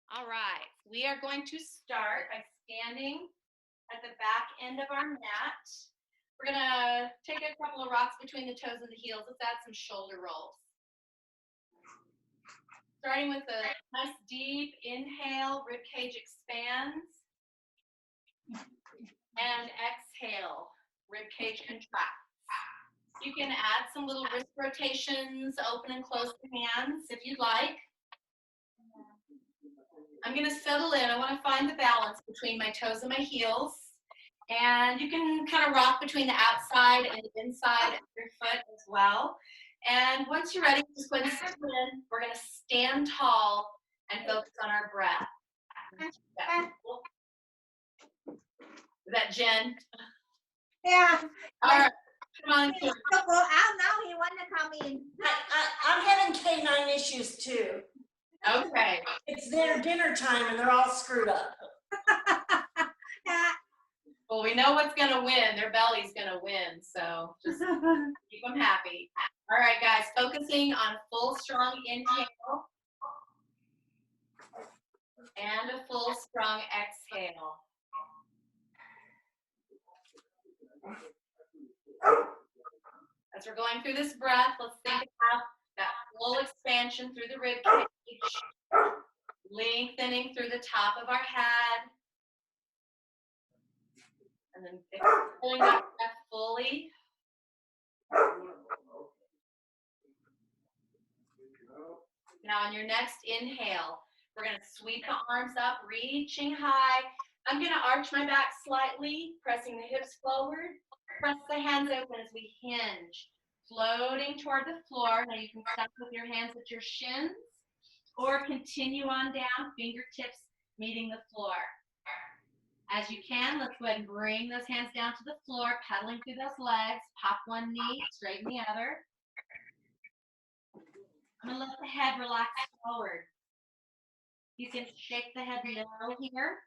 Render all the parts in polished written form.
All right, we are going to start by standing at the back end of our mat. We're gonna take a couple of rocks between the toes and the heels. Let's add some shoulder rolls. Starting with a nice deep inhale, rib cage expands. And exhale, rib cage contracts. You can add some little wrist rotations, open and close the hands if you'd like. I'm gonna settle in. I wanna find the balance between my toes and my heels. And you can kind of rock between the outside and the inside of your foot as well. And once you're ready, just go ahead and settle in. We're gonna stand tall and focus on our breath. Is that Jen? Yeah. All right. Come on. He'll go out now. He want to come in. I'm having canine issues too. Okay. It's their dinner time and they're all screwed up. Well, we know what's going to win. Their belly's going to win. So just keep them happy. All right, guys, focusing on a full, strong inhale and a full, strong exhale. As we're going through this breath, let's think about that full expansion through the rib cage, lengthening through the top of our head, and then pulling that breath fully. Now on your next inhale, we're going to sweep the arms up, reaching high. I'm going to arch my back slightly, pressing the hips forward. Press the hands open as we hinge, floating toward the floor. Now you can stop with your hands at your shins or continue on down, fingertips meeting the floor. As you can, let's go ahead and bring those hands down to the floor, pedaling through those legs. Pop one knee, straighten the other. I'm going to let the head relax forward. You can shake the head low here.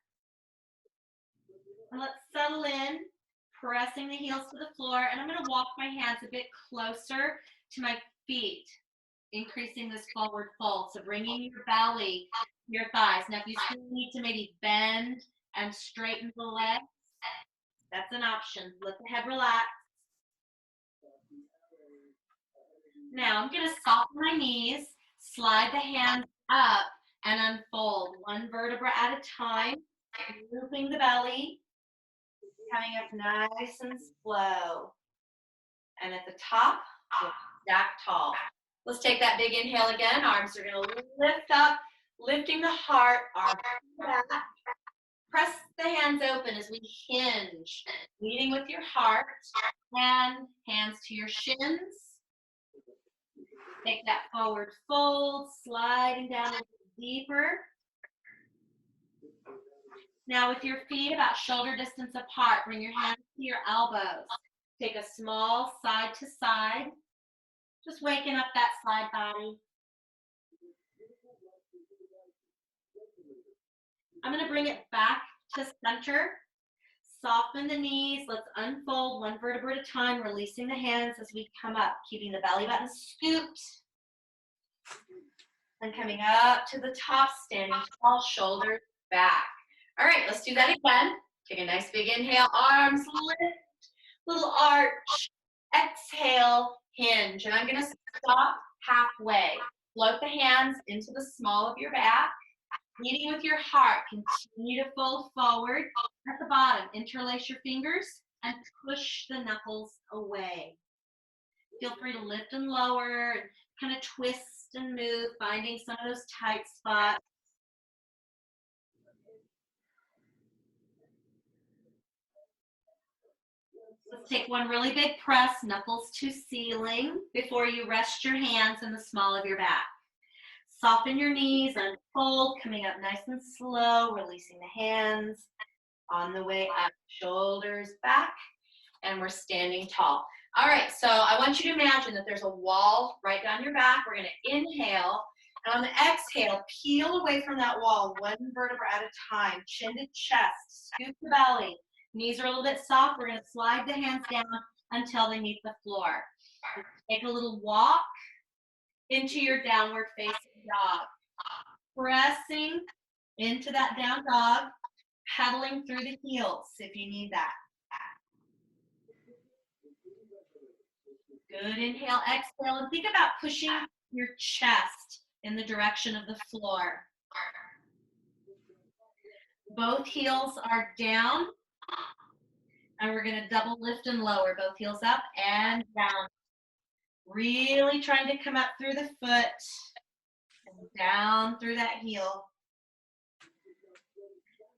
And let's settle in, pressing the heels to the floor. And I'm going to walk my hands a bit closer to my feet, increasing this forward fold. So bringing your belly to your thighs. Now, if you still need to maybe bend and straighten the legs, that's an option. Let the head relax. Now, I'm going to soften my knees, slide the hands up, and unfold one vertebra at a time, looping the belly, coming up nice and slow. And at the top, we'll stack tall. Let's take that big inhale again. Arms are going to lift up, lifting the heart, arms back. Press the hands open as we hinge, leading with your heart, and hands to your shins. Take that forward fold, sliding down a little deeper. Now with your feet about shoulder distance apart, bring your hands to your elbows. Take a small side to side, just waking up that side body. I'm going to bring it back to center. Soften the knees. Let's unfold one vertebra at a time, releasing the hands as we come up, keeping the belly button scooped. And coming up to the top, standing tall, shoulders back. All right, let's do that again. Take a nice big inhale, arms lift, little arch. Exhale, hinge. And I'm going to stop halfway. Float the hands into the small of your back. Leading with your heart, continue to fold forward. At the bottom, interlace your fingers and push the knuckles away. Feel free to lift and lower, and kind of twist and move, finding some of those tight spots. Let's take one really big press, knuckles to ceiling, before you rest your hands in the small of your back. Soften your knees, unfold, coming up nice and slow, releasing the hands on the way up, shoulders back, and we're standing tall. All right, so I want you to imagine that there's a wall right down your back. We're going to inhale, and on the exhale, peel away from that wall one vertebra at a time, chin to chest, scoop the belly. Knees are a little bit soft. We're going to slide the hands down until they meet the floor. Take a little walk into your downward facing dog. Pressing into that down dog, pedaling through the heels if you need that. Good, inhale, exhale, and think about pushing your chest in the direction of the floor. Both heels are down, and we're gonna double lift and lower, both heels up and down. Really trying to come up through the foot and down through that heel.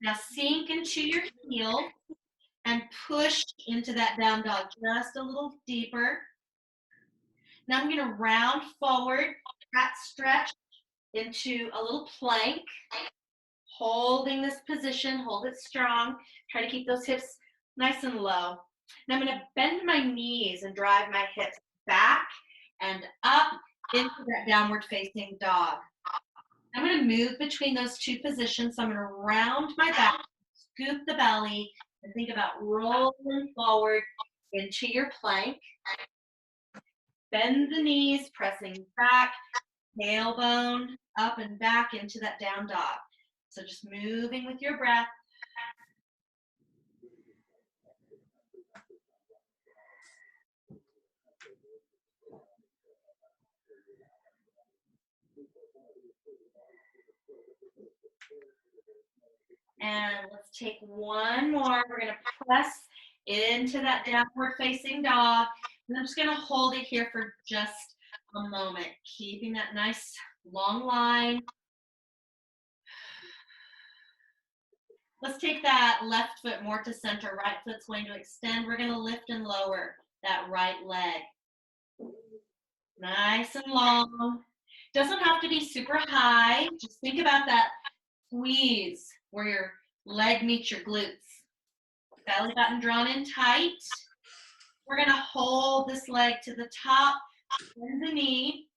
Now sink into your heel and push into that down dog just a little deeper. Now I'm gonna round forward, cat stretch into a little plank. Holding this position, hold it strong. Try to keep those hips nice and low. Now I'm gonna bend my knees and drive my hips back and up into that downward facing dog. I'm gonna move between those two positions. So I'm gonna round my back, scoop the belly, and think about rolling forward into your plank. Bend the knees, pressing back, tailbone up and back into that down dog. So just moving with your breath. And let's take one more. We're gonna press into that downward facing dog. And I'm just gonna hold it here for just a moment, keeping that nice long line. Let's take that left foot more to center. Right foot's going to extend. We're gonna lift and lower that right leg. Nice and long. Doesn't have to be super high. Just think about that squeeze where your leg meets your glutes. Belly button drawn in tight. We're gonna hold this leg to the top, bend the knee,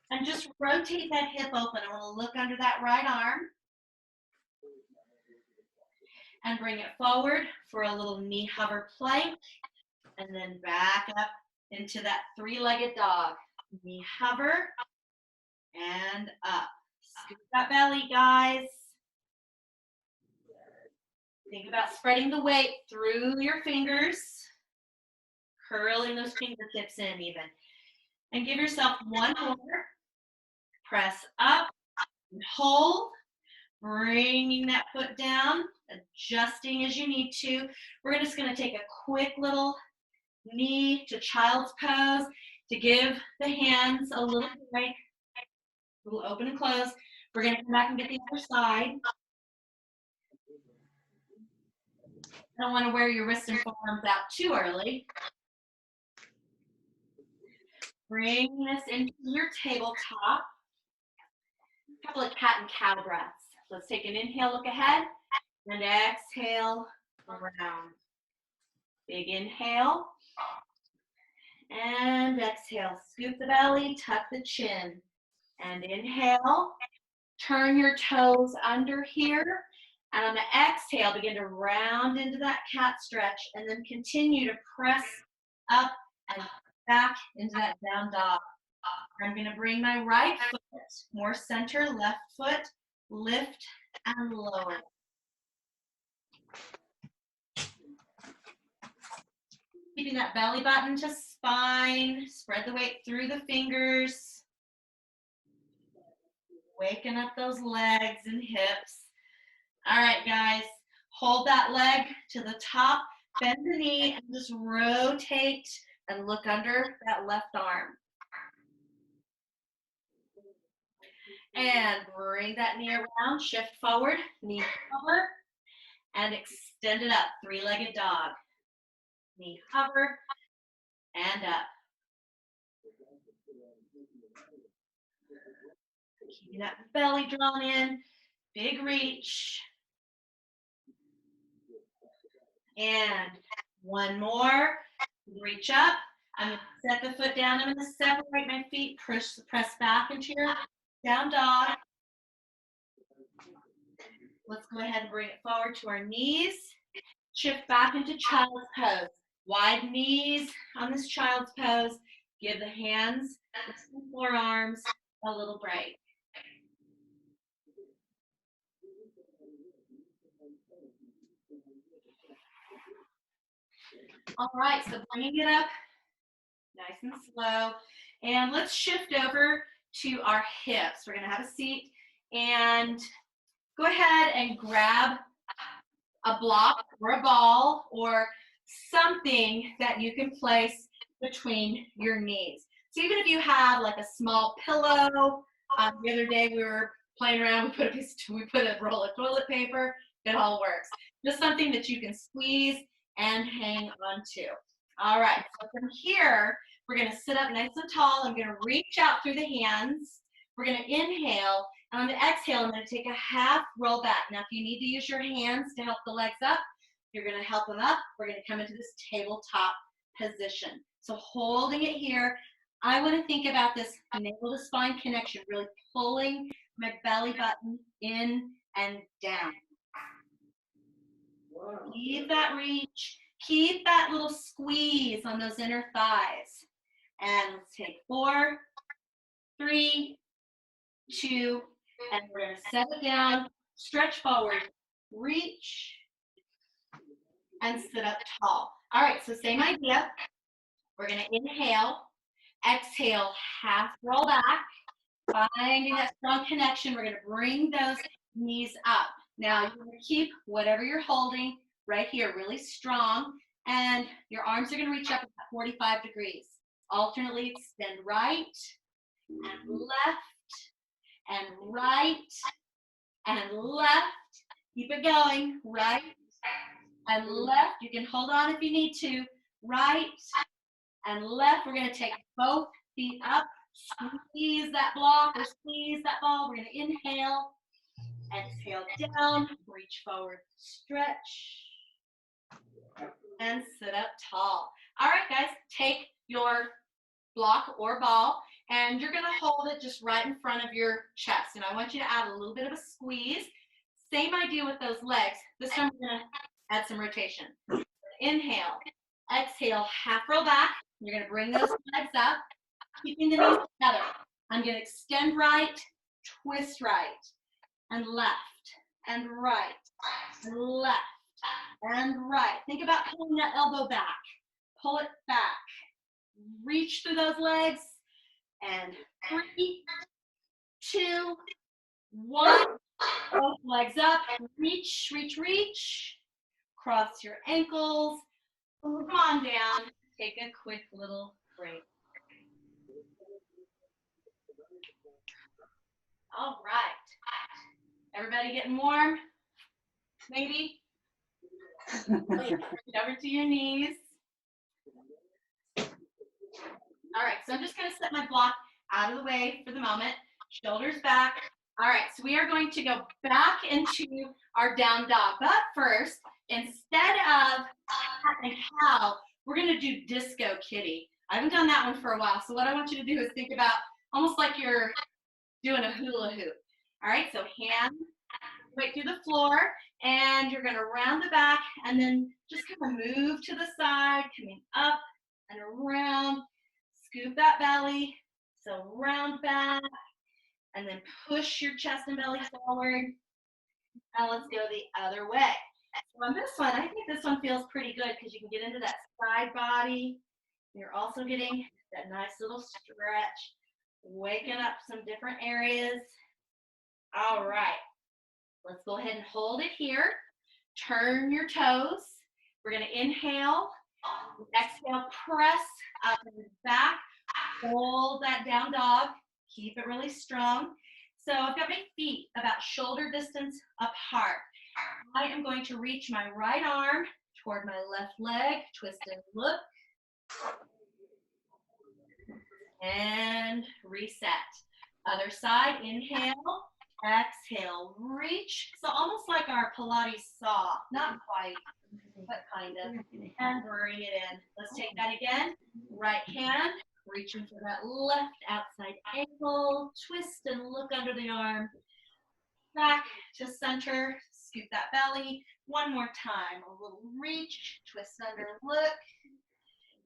and just rotate that hip open. I wanna look under that right arm. And bring it forward for a little knee hover plank, and then back up into that three-legged dog. Knee hover, and up. Scoop that belly, guys. Think about spreading the weight through your fingers, curling those fingertips in even. And give yourself one more. Press up and hold, bringing that foot down, adjusting as you need to. We're just gonna take a quick little knee to child's pose to give the hands a little break, a little open and close. We're gonna come back and get the other side. I don't wanna wear your wrists and forearms out too early. Bring this into your tabletop. A couple of cat and cow breaths. Let's take an inhale, look ahead, and exhale, around. Big inhale, and exhale. Scoop the belly, tuck the chin, and inhale. Turn your toes under here, and on the exhale, begin to round into that cat stretch, and then continue to press up and back into that down dog. I'm gonna bring my right foot more center, left foot, lift and lower. Keeping that belly button to spine, spread the weight through the fingers. Waking up those legs and hips. All right, guys, hold that leg to the top, bend the knee, and just rotate and look under that left arm. And bring that knee around, shift forward, knee hover, and extend it up, three-legged dog. Knee hover, and up. Keeping that belly drawn in, big reach. And one more, reach up. I'm gonna set the foot down. I'm gonna separate my feet, press back into your down dog. Let's go ahead and bring it forward to our knees. Shift back into child's pose. Wide knees on this child's pose. Give the hands, the forearms a little break. All right, so bringing it up nice and slow. And let's shift over to our hips. We're going to have a seat and go ahead and grab a block or a ball or something that you can place between your knees. So even if you have like a small pillow, the other day we were playing around, we put a roll of toilet paper, it all works. Just something that you can squeeze and hang on to. All right, so from here, we're gonna sit up nice and tall. I'm gonna reach out through the hands. We're gonna inhale, and on the exhale, I'm gonna take a half roll back. Now, if you need to use your hands to help the legs up, you're gonna help them up. We're gonna come into this tabletop position. So holding it here, I wanna think about this navel to spine connection, really pulling my belly button in and down. Keep that reach. Keep that little squeeze on those inner thighs. And let's take 4, 3, 2, and we're going to set it down, stretch forward, reach, and sit up tall. All right, so same idea. We're going to inhale, exhale, half roll back, finding that strong connection. We're going to bring those knees up. Now, you're going to keep whatever you're holding right here really strong, and your arms are going to reach up at 45 degrees. Alternately extend right and left and right and left. Keep it going. Right and left. You can hold on if you need to. Right and left. We're going to take both feet up. Squeeze that block or squeeze that ball. We're going to inhale. Exhale down. Reach forward. Stretch. And sit up tall. All right, guys. Take your block or ball, and you're going to hold it just right in front of your chest. And I want you to add a little bit of a squeeze. Same idea with those legs. This time we're going to add some rotation. Inhale, exhale, half roll back. You're going to bring those legs up, keeping the knees together. I'm going to extend right, twist right, and left, and right, and left, and right. Think about pulling that elbow back. Pull it back. Reach through those legs, and 3, 2, 1. Both legs up. Reach, reach, reach. Cross your ankles. Come on down. Take a quick little break. All right. Everybody getting warm? Maybe? Over to your knees. All right, so I'm just going to set my block out of the way for the moment. Shoulders back. All right, so we are going to go back into our down dog. But first, instead of cat and cow, we're going to do disco kitty. I haven't done that one for a while. So what I want you to do is think about almost like you're doing a hula hoop. All right, so hands right through the floor, and you're going to round the back and then just kind of move to the side, coming up and around. Scoop that belly, so round back, and then push your chest and belly forward. Now let's go the other way. So on this one, I think this one feels pretty good because you can get into that side body. You're also getting that nice little stretch, waking up some different areas. All right, let's go ahead and hold it here. Turn your toes. We're going to inhale. Exhale, press up and back. Hold that down dog. Keep it really strong. So I've got my feet about shoulder distance apart. I am going to reach my right arm toward my left leg. Twist and look. And reset. Other side, inhale. Exhale, reach. So almost like our Pilates saw. Not quite, but kind of. And bring it in. Let's take that again. Right hand, reaching for that left outside ankle. Twist and look under the arm. Back to center. Scoop that belly. One more time. A little reach. Twist under, look.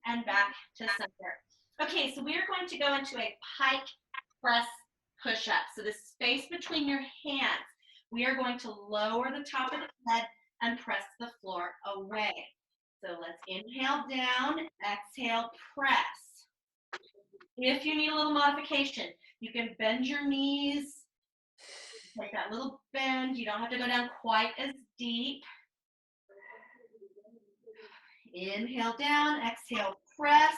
And back to center. Okay, so we are going to go into a pike press push-up. So the space between your hands, we are going to lower the top of the head and press the floor away. So let's inhale down, exhale, press. If you need a little modification, you can bend your knees, take that little bend. You don't have to go down quite as deep. Inhale down, exhale, press,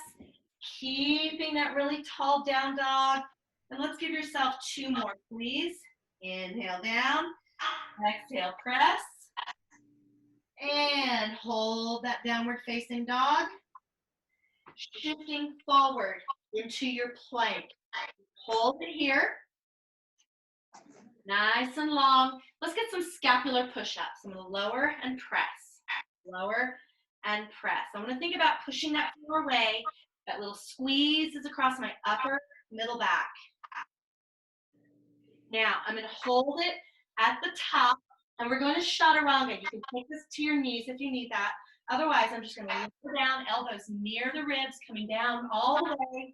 keeping that really tall down dog. And let's give yourself 2 more, please. Inhale down, exhale, press, and hold that downward facing dog. Shifting forward into your plank. Hold it here. Nice and long. Let's get some scapular push-ups. I'm going to lower and press. Lower and press. I want to think about pushing that floor away. That little squeeze is across my upper middle back. Now, I'm going to hold it at the top, and we're going to chaturanga. You can take this to your knees if you need that. Otherwise, I'm just going to lower down, elbows near the ribs, coming down all the way,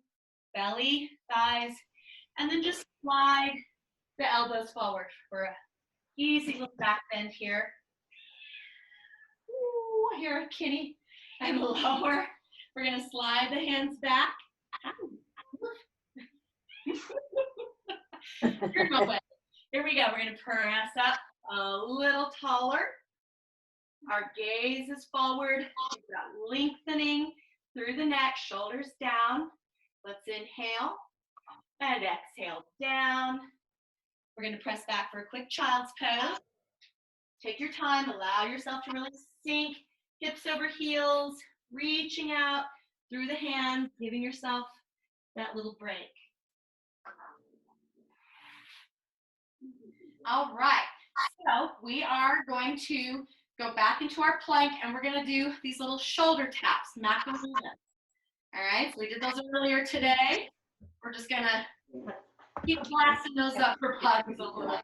belly, thighs, and then just slide the elbows forward for an easy little back bend here. Ooh, here, kitty. And lower. We're going to slide the hands back. Turn my way. Here we go. We're going to press up a little taller. Our gaze is forward. We've got lengthening through the neck, shoulders down. Let's inhale and exhale down. We're going to press back for a quick child's pose. Take your time. Allow yourself to really sink, hips over heels, reaching out through the hands, giving yourself that little break. All right, so we are going to go back into our plank and we're going to do these little shoulder taps, Macarena. All right, so we did those earlier today. We're just going to keep blasting those up for bugs a little bit.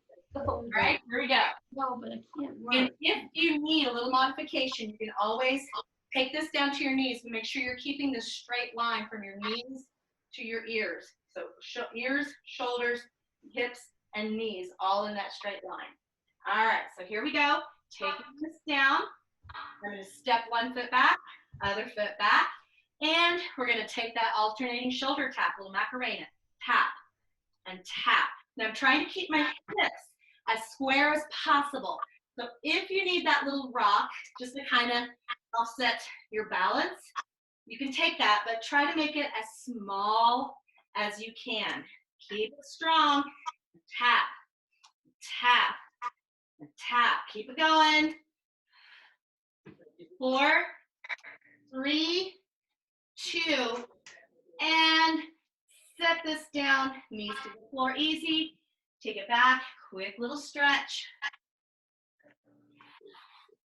All right, here we go. No, but I can't And if you need a little modification, you can always take this down to your knees and make sure you're keeping this straight line from your knees to your ears. So ears, shoulders, hips, and knees all in that straight line. All right, so here we go. Taking this down. I'm going to step one foot back, other foot back, and we're going to take that alternating shoulder tap, little Macarena. Tap and tap. Now I'm trying to keep my hips as square as possible. So if you need that little rock just to kind of offset your balance, you can take that, but try to make it as small as you can. Keep it strong. Tap, tap, and tap. Keep it going. 4, 3, 2, and set this down. Knees to the floor easy. Take it back. Quick little stretch.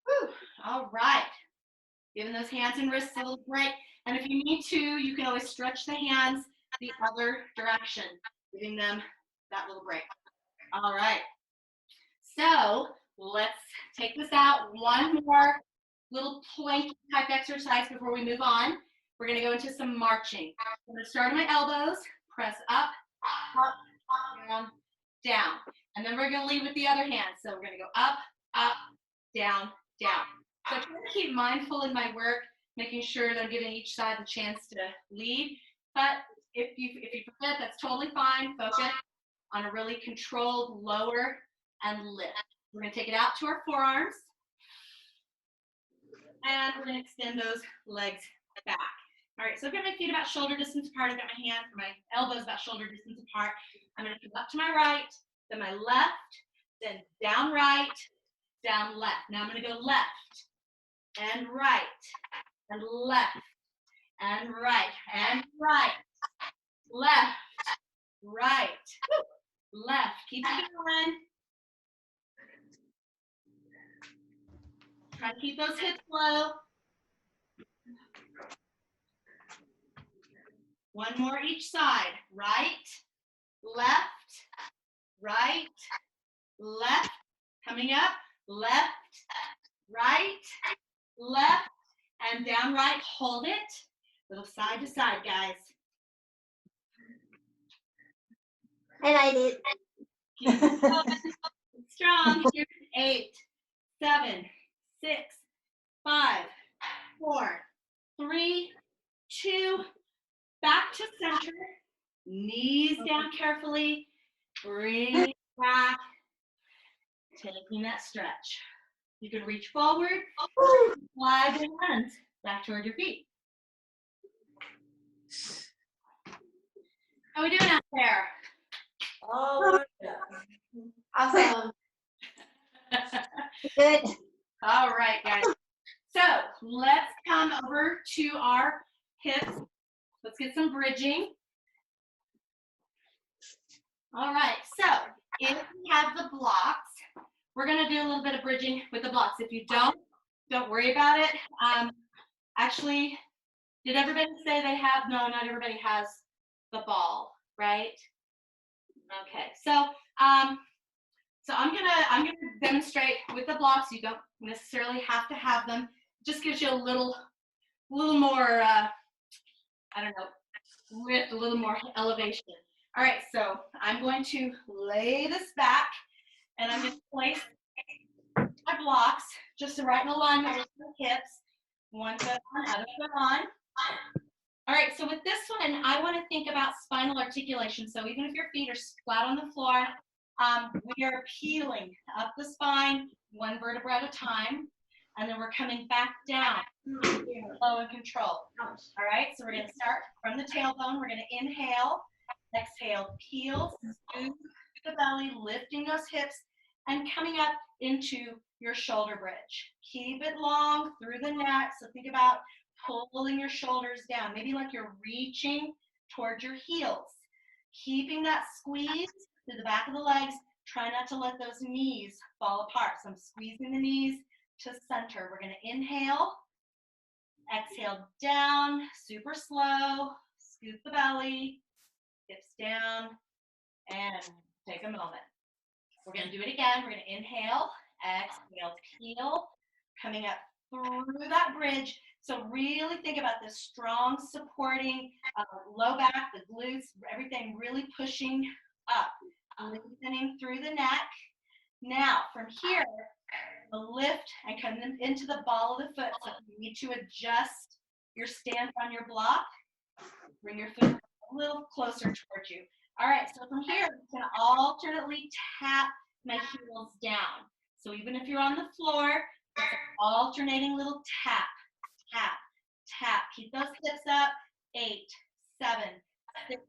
Whew. All right. Giving those hands and wrists a little break. And if you need to, you can always stretch the hands the other direction, giving them that little break. All right. So let's take this out. One more little plank type exercise before we move on. We're going to go into some marching. I'm going to start on my elbows, press up, down, down. And then we're going to lead with the other hand. So we're going to go up, down, down. So I'm trying to keep mindful in my work, making sure that I'm giving each side the chance to lead. But if you forget, that's totally fine. Focus on a really controlled lower and lift. We're going to take it out to our forearms. And we're going to extend those legs back. All right, so I've got my feet about shoulder distance apart. I've got my elbows about shoulder distance apart. I'm going to come up to my right, then my left, then down right, down left. Now I'm going to go left and right and left and right and right, left, right, left. Keep it going. Try to keep those hips low. One more each side. Right, left, right, left. Coming up, left, right, left, and down right. Hold it. Little side to side, guys. And I did. Keep it going. Strong. Here's 8, 7, 6, 5, 4, 3, 2, back to center. Knees down carefully. Bring it back. Taking that stretch. You can reach forward, slide your hands back toward your feet. How are we doing out there? Oh, yeah. Awesome. Good. All right, guys. So let's come over to our hips. Let's get some bridging. All right, so if you have the blocks, we're gonna do a little bit of bridging with the blocks. If you don't worry about it. Actually, did everybody say they have? No, not everybody has the ball, right? Okay, so I'm gonna demonstrate with the blocks. You don't necessarily have to have them. It just gives you a little more, I don't know, lift, a little more elevation. All right, so I'm going to lay this back, and I'm going to place my blocks just right in alignment with the hips. One foot on, other foot on. All right, so with this one, I want to think about spinal articulation. So even if your feet are flat on the floor, we are peeling up the spine one vertebra at a time, and then we're coming back down, slow and controlled. All right, so we're going to start from the tailbone. We're going to inhale, exhale, peel, smooth the belly, lifting those hips, and coming up into your shoulder bridge. Keep it long through the neck. So think about pulling your shoulders down, maybe like you're reaching towards your heels. Keeping that squeeze through the back of the legs. Try not to let those knees fall apart. So I'm squeezing the knees to center. We're going to inhale, exhale down, super slow, scoop the belly, hips down, and take a moment. We're going to do it again. We're going to inhale, exhale, peel, coming up through that bridge. So really think about this strong supporting low back, the glutes, everything really pushing up, lengthening through the neck. Now from here, a lift and come into the ball of the foot. So if you need to adjust your stance on your block, bring your foot a little closer towards you. All right, so from here, I'm going to alternately tap my heels down. So even if you're on the floor, it's an alternating little tap, tap, tap. Keep those hips up. 8, 7, 6,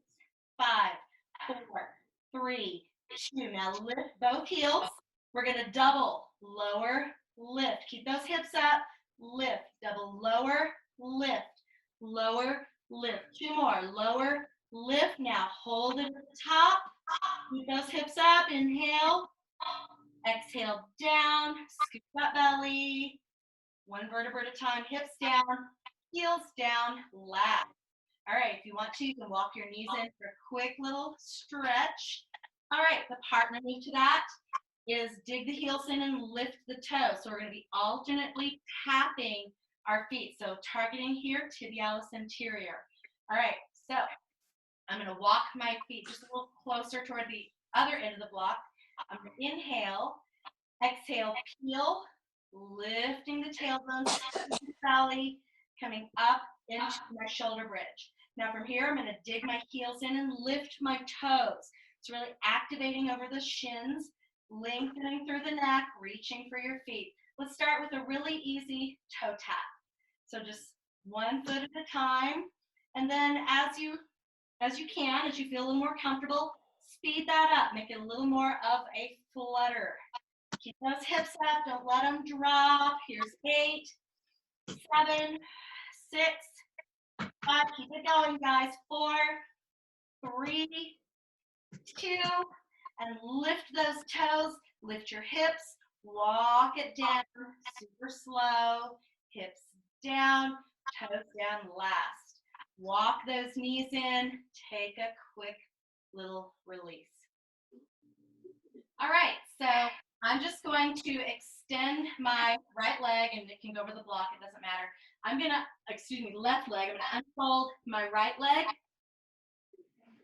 5, 4, 3, 2. Now lift both heels. We're going to double, lower, lift. Keep those hips up, lift, double, lower, lift, lower, lift. 2 more, lower, lift. Now hold it at the top. Keep those hips up, inhale, exhale down, scoop that belly. 1 vertebra at a time, hips down, heels down, last. All right, if you want to, you can walk your knees in for a quick little stretch. All right, the partner move to that is dig the heels in and lift the toes. So we're going to be alternately tapping our feet. So targeting here, tibialis anterior. All right, so I'm going to walk my feet just a little closer toward the other end of the block. I'm going to inhale, exhale, peel, lifting the tailbone, belly, coming up into my shoulder bridge. Now from here, I'm going to dig my heels in and lift my toes. It's really activating over the shins, lengthening through the neck, reaching for your feet. Let's start with a really easy toe tap. So just 1 foot at a time. And then as you feel a little more comfortable, speed that up. Make it a little more of a flutter. Keep those hips up. Don't let them drop. Here's 8, 7, 6, 5. Keep it going, guys. 4, 3, 2, and lift those toes. Lift your hips. Walk it down. Super slow. Hips down. Toes down last. Walk those knees in. Take a quick little release. All right, so I'm just going to extend my right leg, and it can go over the block, it doesn't matter. Left leg. I'm gonna unfold my right leg,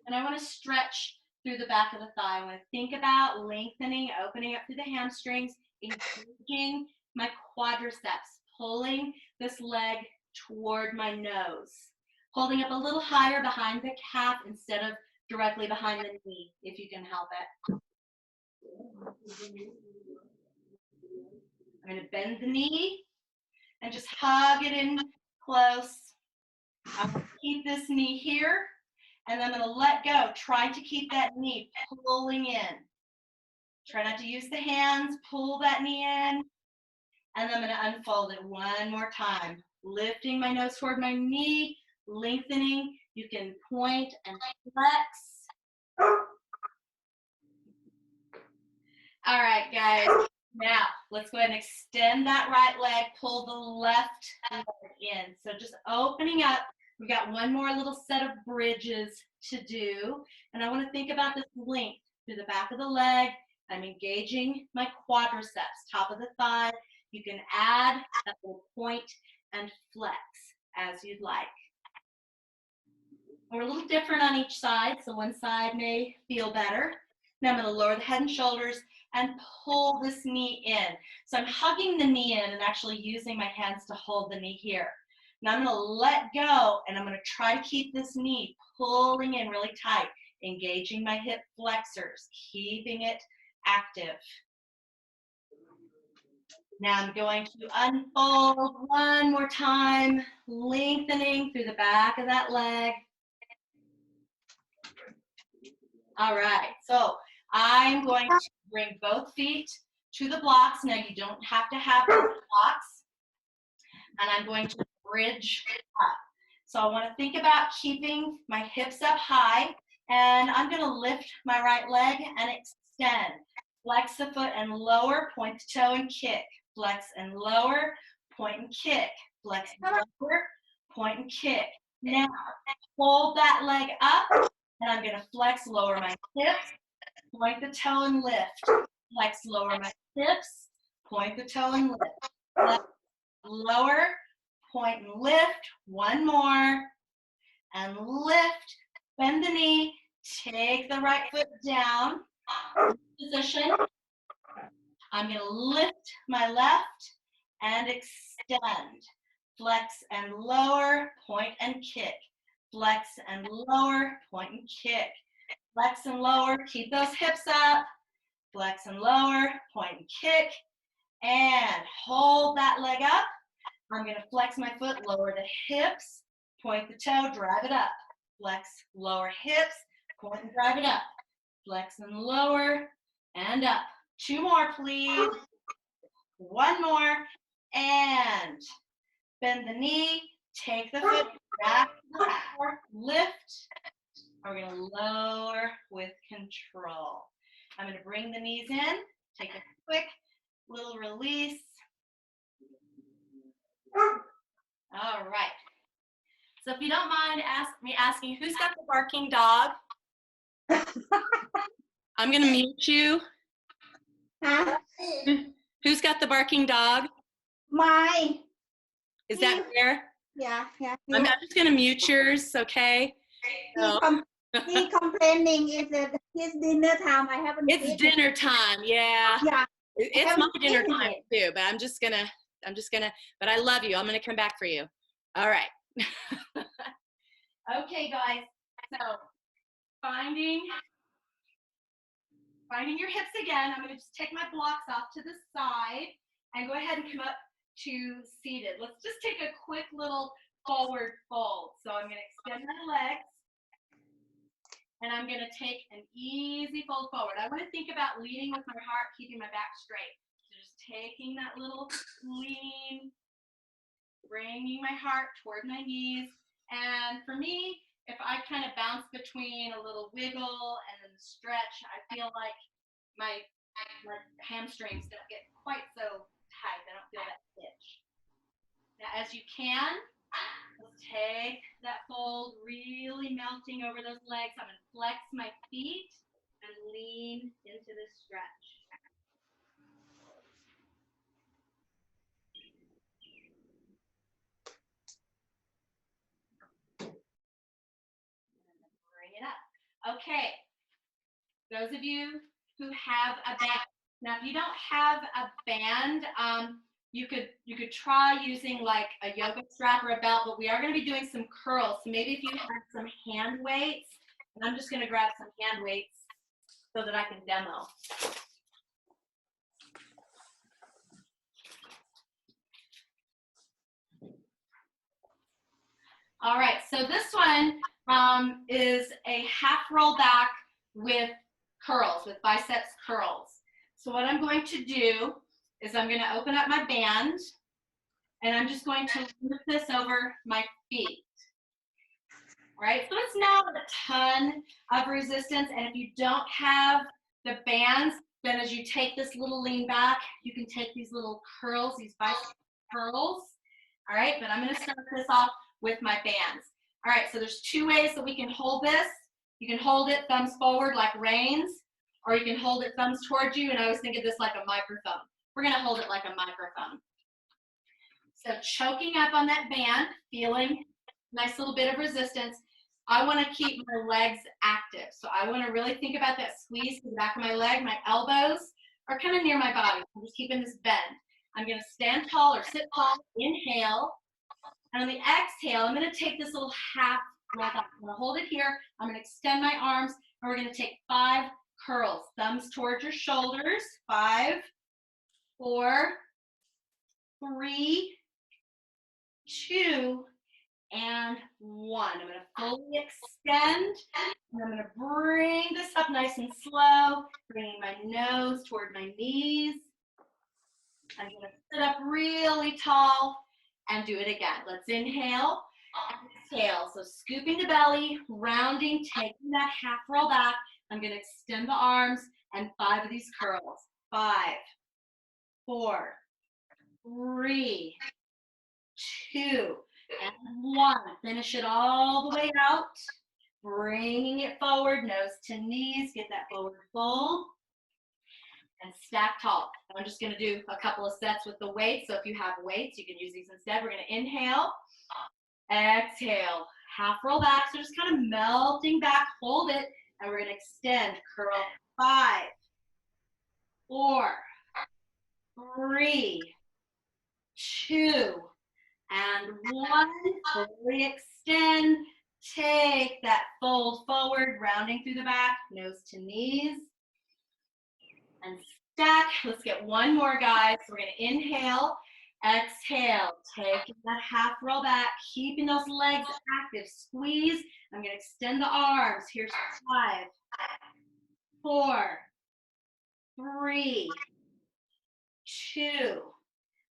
and I wanna stretch through the back of the thigh. I wanna think about lengthening, opening up through the hamstrings, engaging my quadriceps, pulling this leg toward my nose, holding up a little higher behind the calf instead of directly behind the knee, if you can help it. I'm going to bend the knee and just hug it in close. I'm going to keep this knee here, and then I'm going to let go. Try to keep that knee pulling in. Try not to use the hands. Pull that knee in, and then I'm going to unfold it one more time. Lifting my nose toward my knee, lengthening. You can point and flex. All right, guys. Now, let's go ahead and extend that right leg. Pull the left leg in. So just opening up. We've got one more little set of bridges to do. And I want to think about this length through the back of the leg. I'm engaging my quadriceps, top of the thigh. You can add that little point and flex as you'd like. We're a little different on each side, so one side may feel better. Now I'm going to lower the head and shoulders and pull this knee in. So I'm hugging the knee in and actually using my hands to hold the knee here. Now I'm going to let go, and I'm going to try to keep this knee pulling in really tight, engaging my hip flexors, keeping it active. Now I'm going to unfold one more time, lengthening through the back of that leg. All right, so I'm going to bring both feet to the blocks. Now you don't have to have the blocks. And I'm going to bridge up. So I want to think about keeping my hips up high, and I'm going to lift my right leg and extend. Flex the foot and lower, point the toe and kick. Flex and lower, point and kick. Flex and lower, point and kick. Now, hold that leg up, and I'm going to flex, lower my hips, point the toe and lift. Flex, lower my hips, point the toe and lift. Flex, lower, point and lift. One more, and lift. Bend the knee, take the right foot down. Position. I'm going to lift my left and extend. Flex and lower, point and kick. Flex and lower, point and kick. Flex and lower, keep those hips up. Flex and lower, point and kick. And hold that leg up. I'm going to flex my foot, lower the hips, point the toe, drive it up. Flex, lower hips, point and drive it up. Flex and lower, and up. Two more, please. One more, and bend the knee, take the foot back to the floor, lift. We're going to lower with control. I'm going to bring the knees in, take a quick little release. All right. So if you don't mind me asking, who's got the barking dog? I'm going to mute you. Huh? Who's got the barking dog? My. Is that fair? Yeah. I'm just going to mute yours, okay? So. He complaining it's dinner time. I haven't. It's dinner time, yeah. Yeah. It's my dinner time too, but I'm just gonna, but I love you. I'm gonna come back for you. All right. Okay, guys. So finding your hips again. I'm gonna just take my blocks off to the side and go ahead and come up to seated. Let's just take a quick little forward fold. So I'm gonna extend my legs. And I'm going to take an easy fold forward. I want to think about leading with my heart, keeping my back straight. So just taking that little lean, bringing my heart toward my knees. And for me, if I kind of bounce between a little wiggle and then stretch, I feel like my hamstrings don't get quite so tight. I don't feel that itch. Now, as you can, let's take that fold, really melting over those legs. I'm going to flex my feet and lean into this stretch. Bring it up. Okay. Those of you who have a band, now if you don't have a band, you could try using like a yoga strap or a belt, but we are going to be doing some curls. So maybe if you have some hand weights, and I'm just going to grab some hand weights so that I can demo. All right, so this one is a half roll back with curls, with biceps curls. So what I'm going to do is I'm going to open up my band, and I'm just going to lift this over my feet. All right, so it's not a ton of resistance, and if you don't have the bands, then as you take this little lean back, you can take these little curls, these bicep curls. All right, but I'm going to start this off with my bands. All right, so there's two ways that we can hold this. You can hold it thumbs forward like reins, or you can hold it thumbs towards you, and I was thinking this like a microphone. We're going to hold it like a microphone. So choking up on that band, feeling nice little bit of resistance. I want to keep my legs active. So I want to really think about that squeeze to the back of my leg. My elbows are kind of near my body. I'm just keeping this bend. I'm going to stand tall or sit tall, inhale. And on the exhale, I'm going to take this little half roll back. I'm going to hold it here. I'm going to extend my arms, and we're going to take 5 curls. Thumbs towards your shoulders. 5, 4, 3, 2, and 1. I'm going to fully extend, and I'm going to bring this up nice and slow, bringing my nose toward my knees. I'm going to sit up really tall and do it again. Let's inhale, exhale. So scooping the belly, rounding, taking that half roll back. I'm going to extend the arms and 5 of these curls. 5, 4, 3, 2, and 1. Finish it all the way out. Bringing it forward, nose to knees. Get that forward fold. And stack tall. I'm just going to do a couple of sets with the weights. So if you have weights, you can use these instead. We're going to inhale, exhale, half roll back. So just kind of melting back, hold it, and we're going to extend, curl. 5, 4, 3, 2, and 1. Fully extend. Take that fold forward, rounding through the back, nose to knees. And stack. Let's get one more, guys. We're going to inhale, exhale, taking that half roll back, keeping those legs active. Squeeze. I'm going to extend the arms. Here's 5, 4, 3, 2.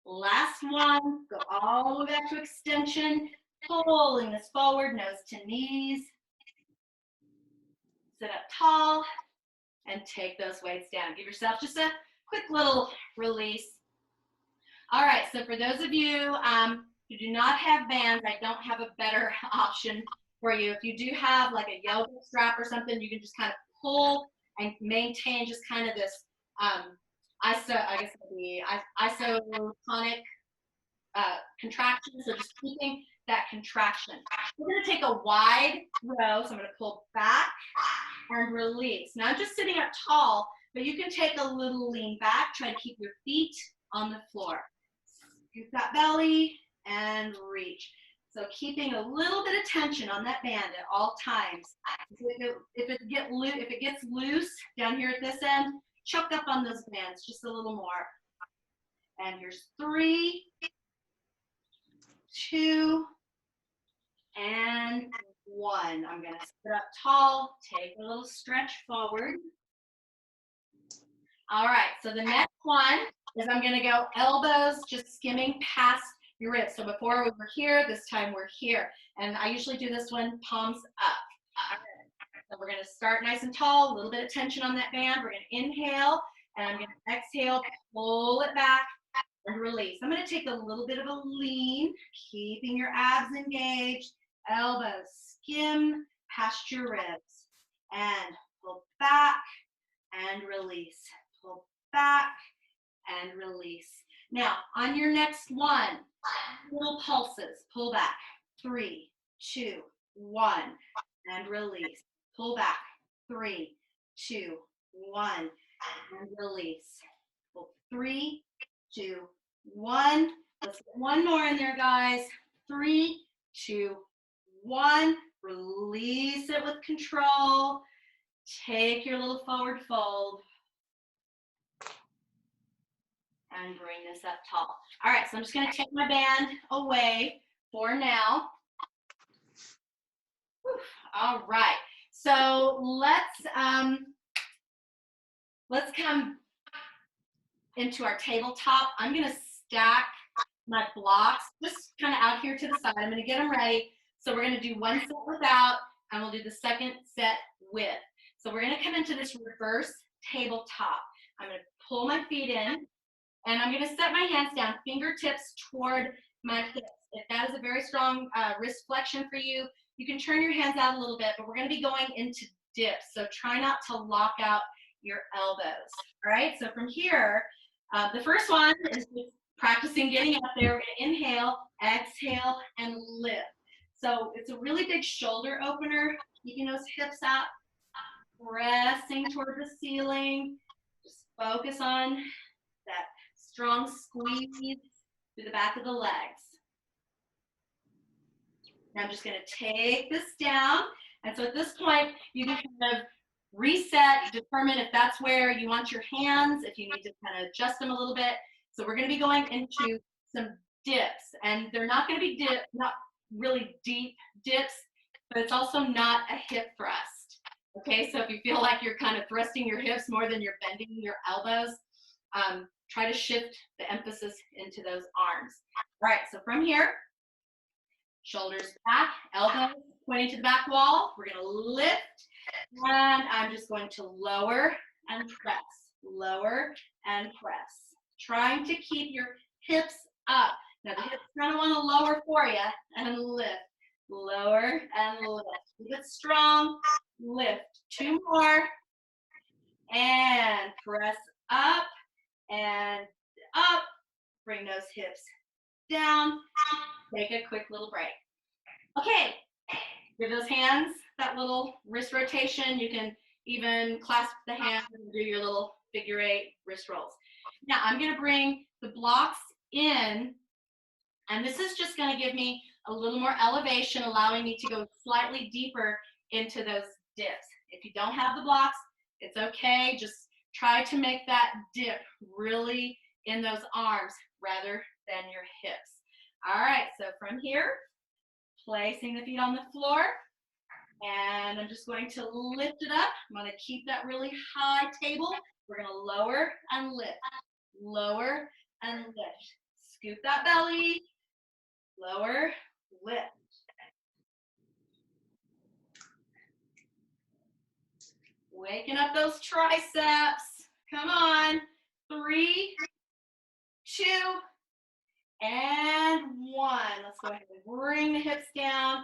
Last one. Go all the way back to extension. Pulling this forward, nose to knees. Sit up tall. And take those weights down. Give yourself just a quick little release. All right, so for those of you who do not have bands, I don't have a better option for you. If you do have like a yoga strap or something, you can just kind of pull and maintain just kind of this isotonic contraction. So just keeping that contraction. We're going to take a wide row, so I'm going to pull back and release. Now I'm just sitting up tall, but you can take a little lean back. Try to keep your feet on the floor. Scoop that belly and reach. So keeping a little bit of tension on that band at all times. If it gets loose down here at this end, choke up on those bands just a little more. And here's 3, 2, and 1. I'm going to sit up tall, take a little stretch forward. All right, so the next one is I'm going to go elbows just skimming past your ribs. So before we were here, this time we're here. And I usually do this one palms up. All right. So we're going to start nice and tall, a little bit of tension on that band. We're going to inhale, and I'm going to exhale, pull it back, and release. I'm going to take a little bit of a lean, keeping your abs engaged. Elbows skim past your ribs, and pull back and release. Pull back and release. Now on your next one, little pulses. Pull back. 3, 2, 1, and release. Pull back. 3, 2, 1, and release. Pull 3, 2, 1. Let's get one more in there, guys. 3, 2, 1. Release it with control. Take your little forward fold. And bring this up tall. All right, so I'm just going to take my band away for now. Whew. All right, so let's come into our tabletop. I'm going to stack my blocks just kind of out here to the side. I'm going to get them ready. So we're going to do one set without, and we'll do the second set with. So we're going to come into this reverse tabletop. I'm going to pull my feet in, and I'm going to set my hands down, fingertips toward my hips. If that is a very strong wrist flexion for you, you can turn your hands out a little bit, but we're going to be going into dips. So try not to lock out your elbows. All right, so from here, the first one is just practicing getting up there. We're going to inhale, exhale, and lift. So it's a really big shoulder opener, keeping those hips up, pressing toward the ceiling. Just focus on that strong squeeze through the back of the legs. Now I'm just going to take this down. And so at this point, you can kind of reset, determine if that's where you want your hands, if you need to kind of adjust them a little bit. So we're going to be going into some dips. And they're not going to be not really deep dips, but it's also not a hip thrust. Okay, so if you feel like you're kind of thrusting your hips more than you're bending your elbows, try to shift the emphasis into those arms. All right, so from here, shoulders back, elbows pointing to the back wall. We're going to lift, and I'm just going to lower and press, lower and press. Trying to keep your hips up. Now the hips kind of want to lower for you and lift, lower and lift. Keep it strong, lift. 2 more, and press up and up. Bring those hips down. Take a quick little break. Okay, give those hands that little wrist rotation. You can even clasp the hands and do your little figure 8 wrist rolls. Now I'm going to bring the blocks in, and this is just going to give me a little more elevation, allowing me to go slightly deeper into those dips. If you don't have the blocks, it's okay. Just try to make that dip really in those arms rather than your hips. All right, so from here, placing the feet on the floor, and I'm just going to lift it up. I'm going to keep that really high table. We're going to lower and lift, lower and lift. Scoop that belly, lower, lift. Waking up those triceps. Come on. 3, 2, and 1. Let's go ahead and bring the hips down.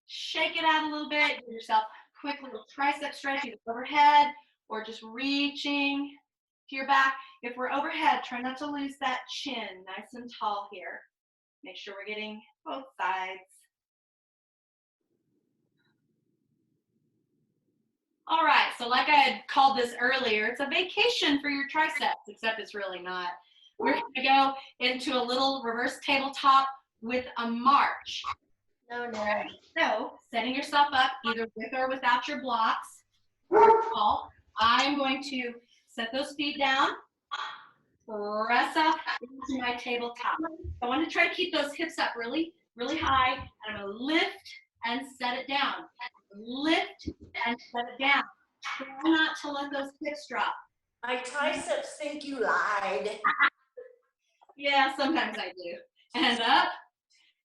Shake it out a little bit. Give yourself a quick little tricep stretch, either overhead or just reaching to your back. If we're overhead, try not to lose that chin. Nice and tall here. Make sure we're getting both sides. All right, so like I had called this earlier, it's a vacation for your triceps, except it's really not. We're going to go into a little reverse tabletop with a march. No. So setting yourself up either with or without your blocks. I'm going to set those feet down, press up into my tabletop. I want to try to keep those hips up really, really high, and I'm going to lift and set it down. Lift and set it down. Try not to let those hips drop. My triceps think you lied. Yeah, sometimes I do. And up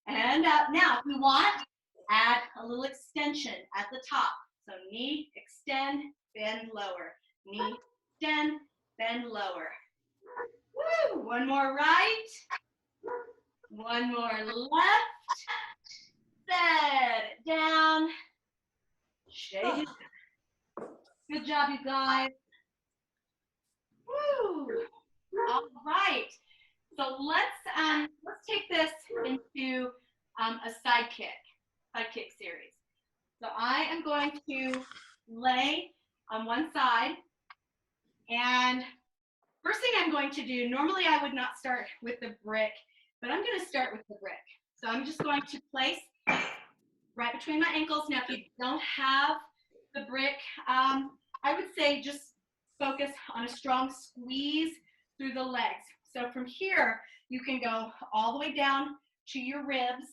and up. Now, if we want, add a little extension at the top. So knee, extend, bend, lower. Knee, extend, bend, lower. Woo! One more right. One more left. Set it down. Shake it. Good job, you guys. Woo! All right. So let's take this into a side kick series. So I am going to lay on one side, and first thing I'm going to do, normally I would not start with the brick, but I'm going to start with the brick. So I'm just going to place right between my ankles. Now, if you don't have the brick, I would say just focus on a strong squeeze through the legs. So from here, you can go all the way down to your ribs,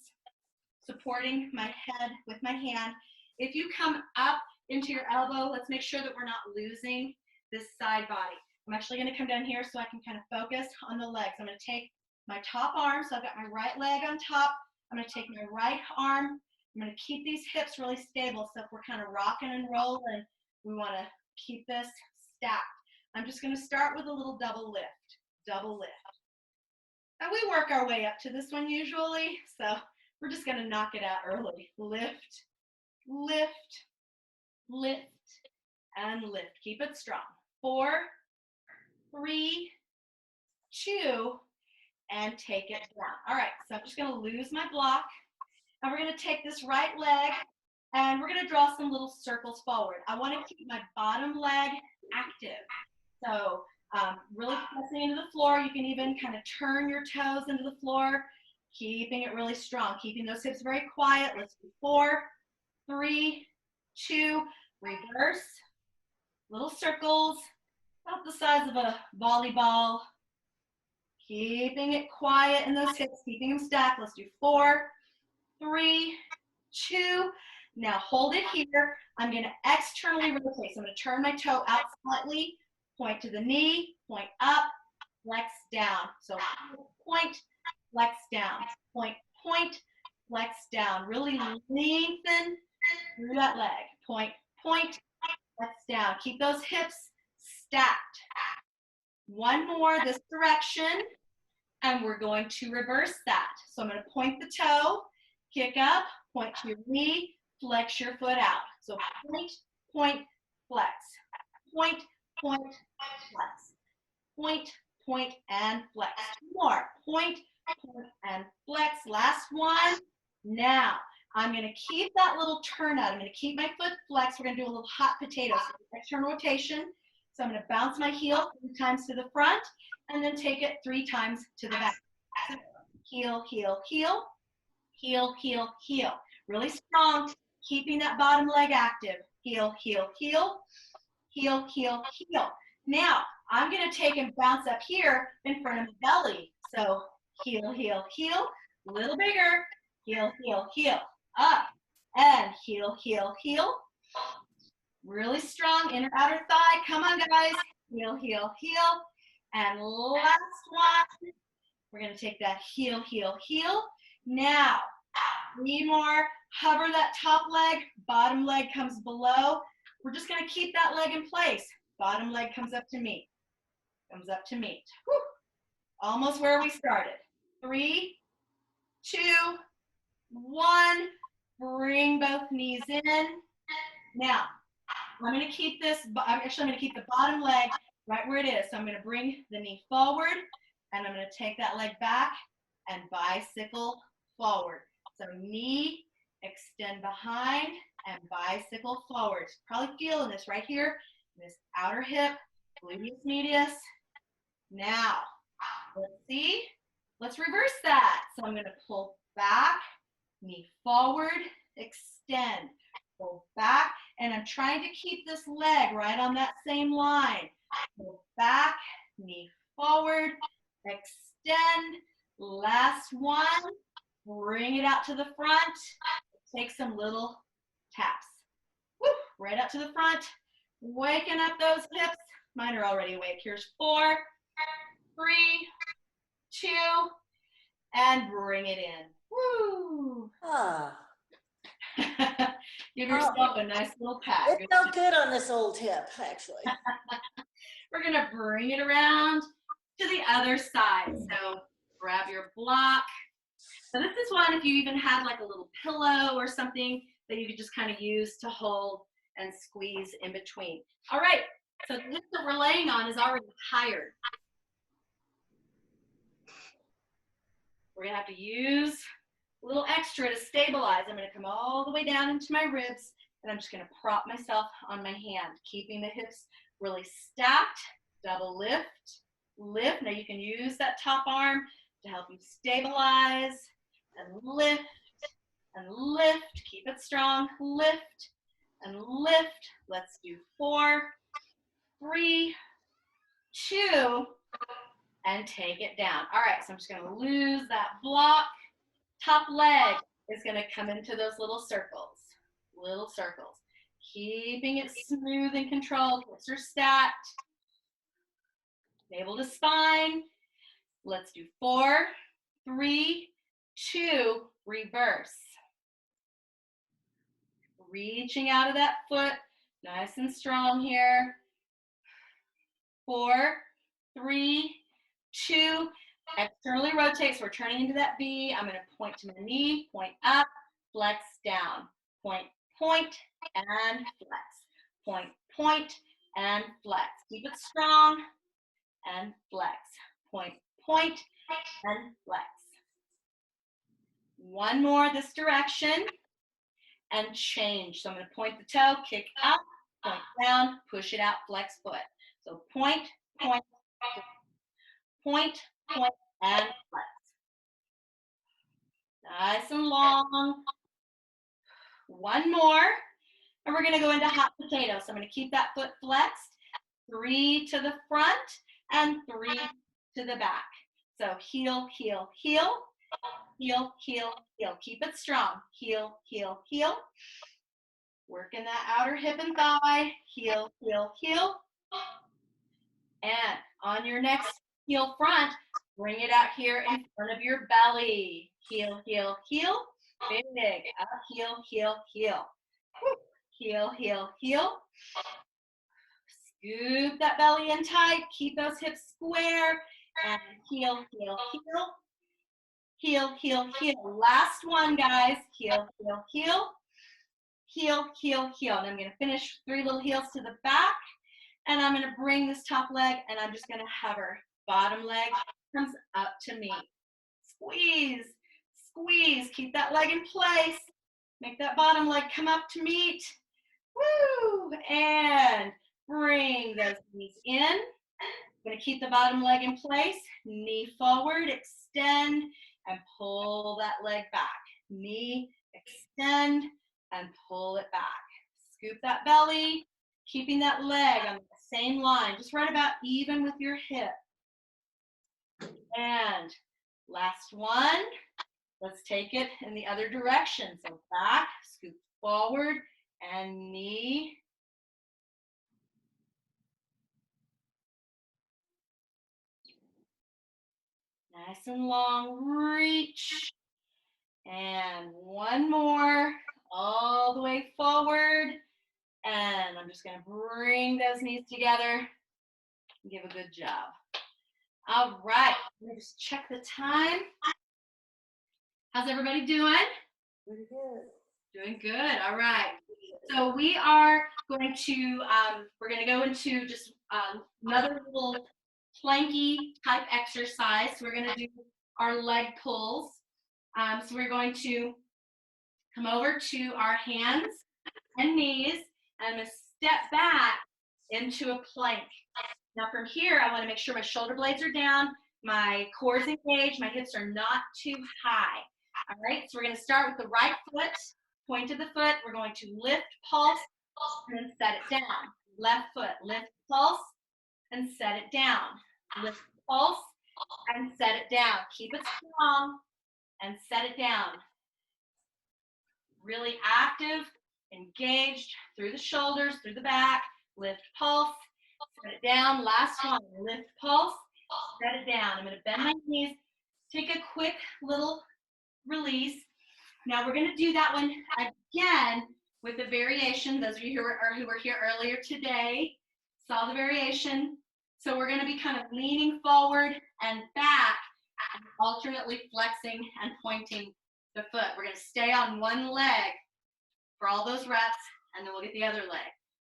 supporting my head with my hand. If you come up into your elbow, let's make sure that we're not losing this side body. I'm actually going to come down here so I can kind of focus on the legs. I'm going to take my top arm, so I've got my right leg on top. I'm going to take my right arm. I'm going to keep these hips really stable, so if we're kind of rocking and rolling, we want to keep this stacked. I'm just going to start with a little double lift, double lift. And we work our way up to this one usually, so we're just going to knock it out early. Lift, lift, lift, and lift. Keep it strong. 4, 3, 2, and take it down. All right, so I'm just going to lose my block, and we're going to take this right leg, and we're going to draw some little circles forward. I want to keep my bottom leg active. So really pressing into the floor. You can even kind of turn your toes into the floor, keeping it really strong, keeping those hips very quiet. Let's do 4, 3, 2, reverse, little circles, about the size of a volleyball. Keeping it quiet in those hips, keeping them stacked. Let's do 4, 3, 2. Now hold it here. I'm going to externally rotate. So I'm going to turn my toe out slightly, point to the knee, point up, flex down. So point, flex down, point, point, flex down. Really lengthen through that leg. Point, point, flex down. Keep those hips stacked. One more this direction, and we're going to reverse that. So I'm going to point the toe, kick up, point to your knee, flex your foot out. So point, point, flex. Point, point, flex. Point, point, and flex. 2 more. Point, point, and flex. Last one. Now, I'm going to keep that little turn out. I'm going to keep my foot flexed. We're going to do a little hot potato. So external rotation. So I'm going to bounce my heel 3 times to the front and then take it 3 times to the back. Heel, heel, heel, heel, heel, heel. Really strong, keeping that bottom leg active. Heel, heel, heel, heel, heel, heel. Now, I'm going to take and bounce up here in front of the belly. So heel, heel, heel, a little bigger. Heel, heel, heel, up, and heel, heel, heel. Really strong inner outer thigh. Come on, guys. Heel, heel, heel. And last one. We're going to take that heel, heel, heel. Now, 3 more. Hover that top leg. Bottom leg comes below. We're just going to keep that leg in place. Bottom leg comes up to meet. Comes up to meet. Whew. Almost where we started. 3, 2, 1. Bring both knees in. Now, I'm going to keep this, I'm going to keep the bottom leg right where it is. So I'm going to bring the knee forward, and I'm going to take that leg back and bicycle forward. So knee, extend behind, and bicycle forward. Probably feeling this right here, this outer hip, gluteus medius. Now, let's see. Let's reverse that. So I'm going to pull back, knee forward, extend, pull back, and I'm trying to keep this leg right on that same line. Pull back, knee forward, extend. Last one. Bring it out to the front. Take some little taps. Woo, right out to the front. Waking up those hips. Mine are already awake. Here's 4, 3, 2, and bring it in. Woo. Ah, Give yourself a nice little pat. it felt good on this old hip, actually. We're going to bring it around to the other side. So grab your block. So this is one if you even had like a little pillow or something that you could just kind of use to hold and squeeze in between. All right, so the hip that we're laying on is already tired. We're going to have to use a little extra to stabilize. I'm going to come all the way down into my ribs, and I'm just going to prop myself on my hand, keeping the hips really stacked. Double lift, lift. Now you can use that top arm to help you stabilize and lift and lift. Keep it strong. Lift and lift. Let's do 4, 3, 2, and take it down. All right, so I'm just going to lose that block. Top leg is going to come into those little circles. Little circles. Keeping it smooth and controlled. Hips are stacked. Navel to spine. Let's do 4, 3, 2, reverse. Reaching out of that foot, nice and strong here. 4, 3, 2, externally rotate. So we're turning into that V. I'm going to point to my knee, point up, flex down. Point, point, and flex. Point, point, and flex. Keep it strong and flex. Point, point, and flex. One more this direction and change. So I'm going to point the toe, kick up, point down, push it out, flex foot. So point, point, point, point, and flex. Nice and long. One more, and we're going to go into hot potato. So I'm going to keep that foot flexed, 3 to the front and 3 to the back. So heel, heel, heel, heel, heel, heel. Keep it strong. Heel, heel, heel. Working that outer hip and thigh. Heel, heel, heel. And on your next heel front, bring it out here in front of your belly. Heel, heel, heel. Big. Up, heel, heel, heel. Heel, heel, heel. Scoop that belly in tight. Keep those hips square. And heel, heel, heel. Heel, heel, heel. Last one, guys. Heel, heel, heel. Heel, heel, heel. And I'm going to finish 3 little heels to the back. And I'm going to bring this top leg, and I'm just going to hover. Bottom leg comes up to me. Squeeze, squeeze. Keep that leg in place. Make that bottom leg come up to meet. Woo! And bring those knees in. I'm going to keep the bottom leg in place. Knee forward, extend, and pull that leg back. Knee, extend, and pull it back. Scoop that belly, keeping that leg on the same line, just right about even with your hip. And last one. Let's take it in the other direction. So back, scoop forward, and knee. Nice and long, reach. And one more, all the way forward. And I'm just gonna bring those knees together and give a good job. All right, let me just check the time. How's everybody doing? Pretty good. Doing good, all right. So we are going to, we're gonna go into just another little planky type exercise. So we're gonna do our leg pulls. So we're going to come over to our hands and knees, and I'm gonna step back into a plank. Now from here, I wanna make sure my shoulder blades are down, my core is engaged, my hips are not too high. All right, so we're gonna start with the right foot, point of the foot. We're going to lift, pulse, and then set it down. Left foot, lift, pulse, and set it down. Lift, pulse, and set it down. Keep it strong and set it down. Really active, engaged through the shoulders, through the back. Lift, pulse, set it down. Last one, lift, pulse, set it down. I'm gonna bend my knees, take a quick little release. Now we're gonna do that one again with a variation. Those of you who were here earlier today saw the variation. So we're gonna be kind of leaning forward and back, alternately flexing and pointing the foot. We're gonna stay on one leg for all those reps, and then we'll get the other leg.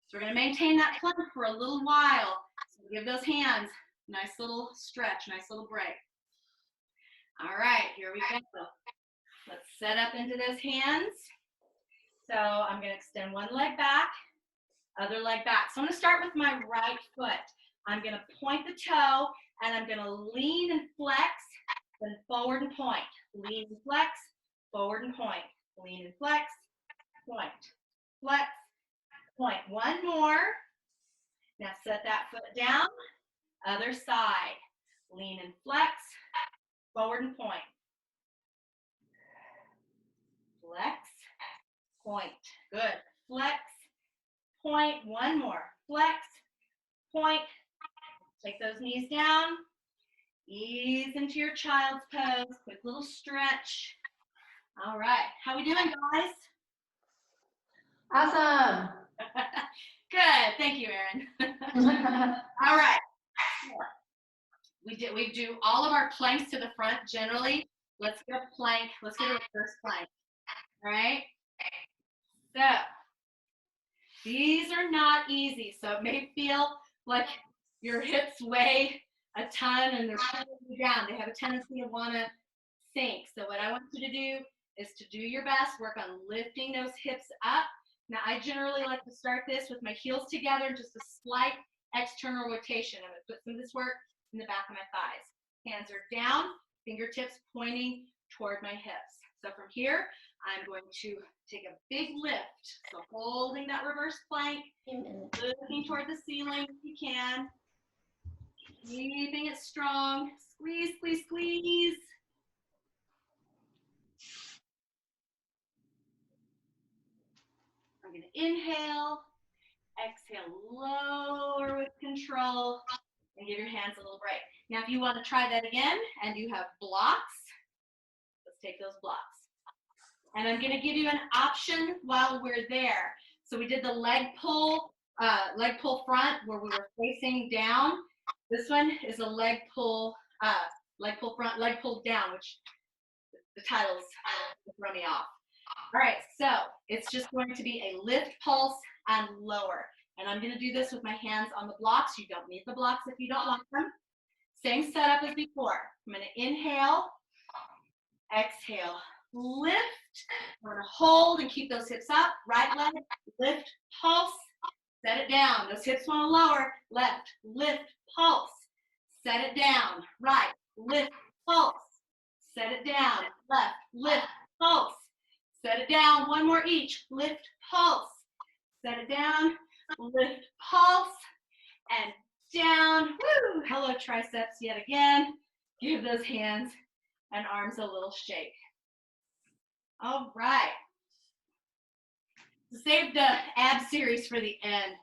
So we're gonna maintain that plank for a little while. So give those hands a nice little stretch, nice little break. All right, here we go. Let's set up into those hands. So I'm going to extend one leg back, other leg back. So I'm going to start with my right foot. I'm going to point the toe and I'm gonna lean and flex, then forward and point. Lean and flex, forward and point. Lean and flex, point, flex, point. One more. Now set that foot down, other side. Lean and flex, forward and point. Flex, point. Good. Flex, point. One more. Flex, point. Take those knees down. Ease into your child's pose. Quick little stretch. All right. How we doing, guys? Awesome. Good. Thank you, Erin. All right. We do all of our planks to the front generally. Let's get a plank. Let's get a reverse plank. All right. So these are not easy. So it may feel like your hips weigh a ton and they're pulling you down. They have a tendency to want to sink. So what I want you to do is to do your best, work on lifting those hips up. Now I generally like to start this with my heels together, just a slight external rotation. I'm going to put some of this work in the back of my thighs. Hands are down, fingertips pointing toward my hips. So from here, I'm going to take a big lift. So holding that reverse plank, looking toward the ceiling if you can. Keeping it strong. Squeeze, squeeze, squeeze. I'm going to inhale, exhale, lower with control, and give your hands a little break. Now, if you want to try that again and you have blocks, let's take those blocks. And I'm going to give you an option while we're there. So we did the leg pull front where we were facing down. This one is a leg pull front, leg pull down, which the titles throw me off. All right, so it's just going to be a lift, pulse, and lower. And I'm going to do this with my hands on the blocks. You don't need the blocks if you don't want them. Same setup as before. I'm going to inhale, exhale, lift. I'm going to hold and keep those hips up. Right leg, lift, pulse, set it down. Those hips want to lower. Left, lift, pulse, set it down. Right, lift, pulse, set it down. Left, lift, pulse, set it down. One more each. Lift, pulse, set it down. Lift, pulse, and down. Woo! Hello, triceps yet again. Give those hands and arms a little shake. All right. Save the ab series for the end.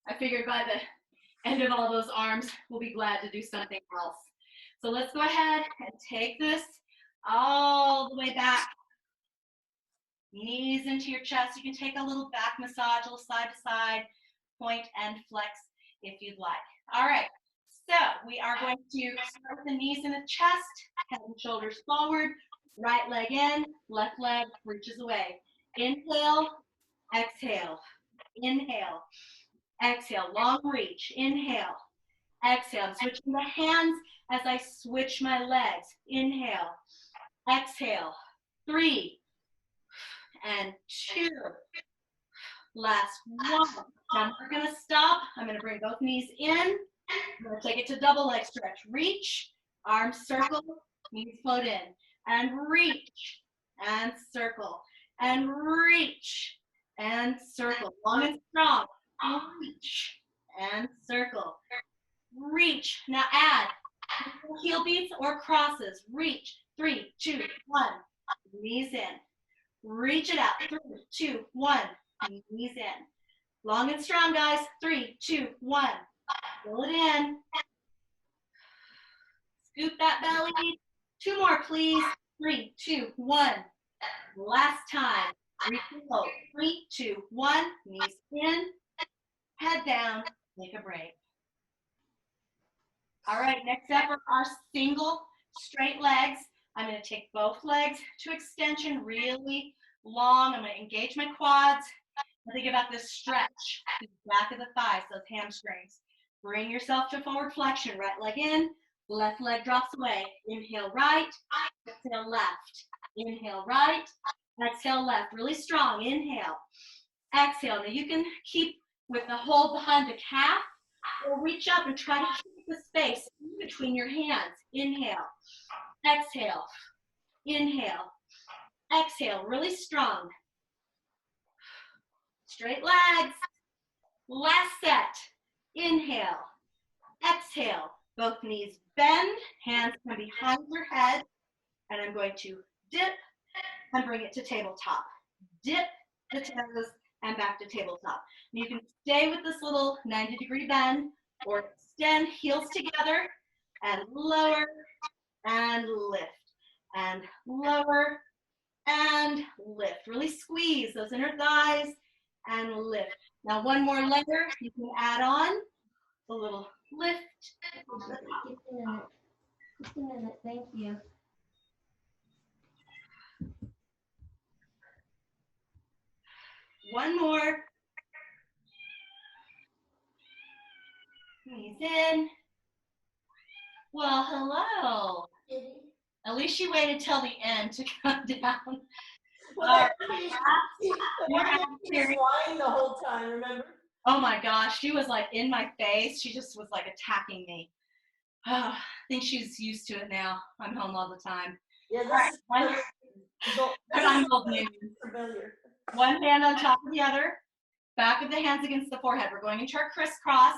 I figured by the end of all those arms, we'll be glad to do something else. So let's go ahead and take this all the way back. Knees into your chest. You can take a little back massage, a little side to side, point and flex if you'd like. All right. So we are going to start with the knees in the chest, head and shoulders forward, right leg in, left leg reaches away. Inhale, exhale, inhale, exhale, long reach, inhale, exhale. I'm switching the hands as I switch my legs. Inhale, exhale, 3 and 2. Last 1. Now we're going to stop. I'm going to bring both knees in. I'm going to take it to double leg stretch. Reach, arms circle, knees float in. And reach, and circle, and reach, and circle. Long and strong. Reach, and circle. Reach. Now add heel beats or crosses. Reach. 3, 2, 1. Knees in. Reach it out. 3, 2, 1. Knees in. Long and strong, guys. 3, 2, 1. Pull it in. Scoop that belly. 2 more, please. 3, 2, 1. Last time. Reach low. 3, 2, 1. Knees in. Head down. Take a break. All right, next up are our single straight legs. I'm going to take both legs to extension really long. I'm going to engage my quads. Think about this stretch to the back of the thighs, those hamstrings. Bring yourself to forward flexion. Right leg in, left leg drops away. Inhale right, exhale left. Inhale right, exhale left. Really strong. Inhale, exhale. Now you can keep with the hold behind the calf or reach up and try to keep the space in between your hands. Inhale, exhale, inhale, exhale, really strong. Straight legs. Last set. Inhale, exhale, both knees bend, hands come behind your head, and I'm going to dip and bring it to tabletop. Dip the toes and back to tabletop. You can stay with this little 90-degree bend or extend heels together and lower and lift and lower and lift. Really squeeze those inner thighs and lift. Now one more layer you can add on, a little lift. Just a minute. Just a minute. Thank you. One more. Knees in. Well, hello. At least she waited till the end to come down. Well, More she was flying the whole time, remember? Oh my gosh, she was like in my face. She just was like attacking me. Oh, I think she's used to it now. I'm home all the time. Yeah, All right, I'm old news. familiar. One hand on top of the other. Back of the hands against the forehead. We're going into our crisscross.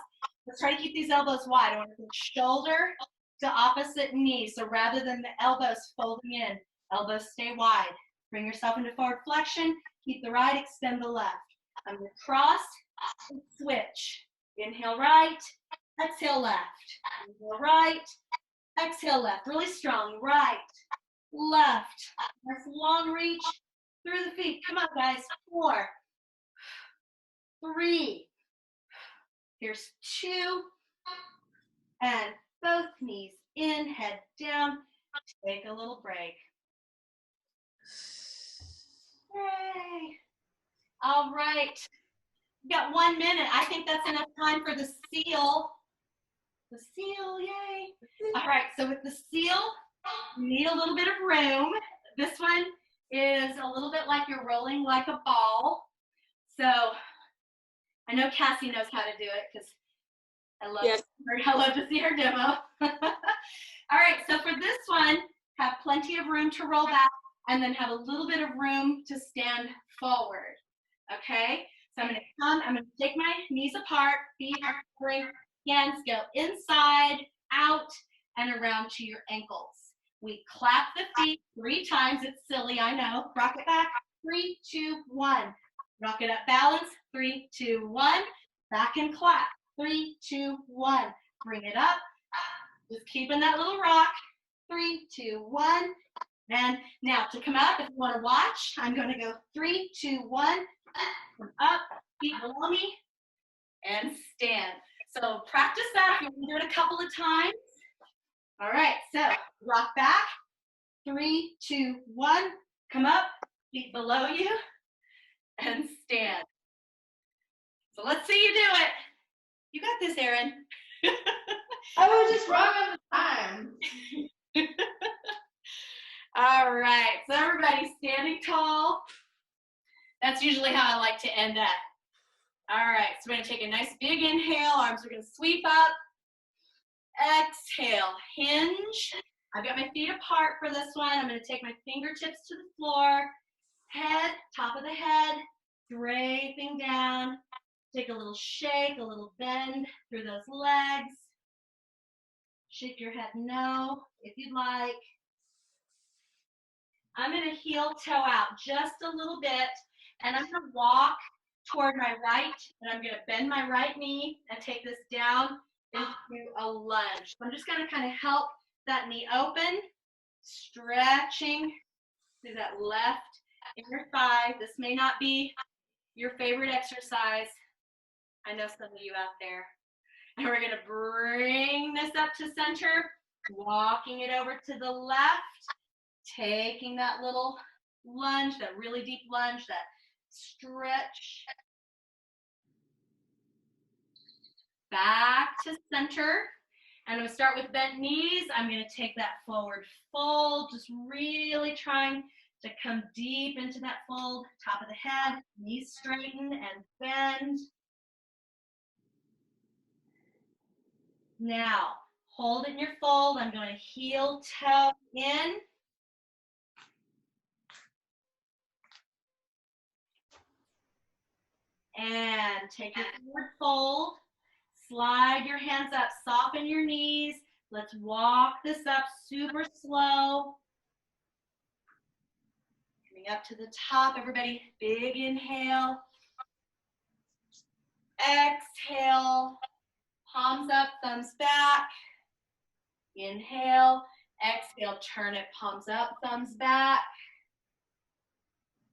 Let's try to keep these elbows wide. I want to put shoulder to opposite knee. So rather than the elbows folding in, elbows stay wide. Bring yourself into forward flexion. Keep the right, extend the left. I'm going to cross and switch. Inhale right, exhale left. Inhale right, exhale left. Really strong. Right, left. Nice long reach through the feet. Come on, guys. 4, 3. Here's 2. And both knees in, head down. Take a little break. Yay. All right. We've got 1 minute. I think that's enough time for the seal. The seal, yay. All right, so with the seal, you need a little bit of room. This one is a little bit like you're rolling like a ball. So I know Cassie knows how to do it because I love to see her demo. All right, so for this one, have plenty of room to roll back and then have a little bit of room to stand forward. Okay, so I'm going to take my knees apart, feet are covering, hands go inside, out, and around to your ankles. We clap the feet 3 times. It's silly, I know. Rock it back. 3, 2, 1. Rock it up, balance. 3, 2, 1. Back and clap. 3, 2, 1. Bring it up. Just keeping that little rock. 3, 2, 1. And now to come up, if you want to watch, I'm going to go 3, 2, 1. Come up, feet below me, and stand. So practice that if you want to do it a couple of times. All right, so rock back. 3, 2, 1. Come up, feet below you, and stand. So let's see you do it. You got this, Erin. I was just wrong on the time. All right, so everybody standing tall. That's usually how I like to end that. All right, so we're going to take a nice big inhale. Arms are going to sweep up. Exhale, hinge. I've got my feet apart for this one. I'm going to take my fingertips to the floor. Head, top of the head, draping down. Take a little shake, a little bend through those legs. Shake your head no, if you'd like. I'm going to heel toe out just a little bit, and I'm going to walk toward my right, and I'm going to bend my right knee and take this down into a lunge. So I'm just going to kind of help that knee open, stretching through that left inner thigh. This may not be your favorite exercise. I know some of you out there. And we're going to bring this up to center, walking it over to the left, taking that little lunge, that really deep lunge, that stretch. Back to center. And I'm going to start with bent knees. I'm going to take that forward fold, just really trying to come deep into that fold, top of the head, knees straighten and bend. Now, hold in your fold. I'm going to heel toe in. And take your forward fold. Slide your hands up, soften your knees. Let's walk this up super slow. Coming up to the top, everybody, big inhale. Exhale, palms up, thumbs back. Inhale, exhale, turn it, palms up, thumbs back.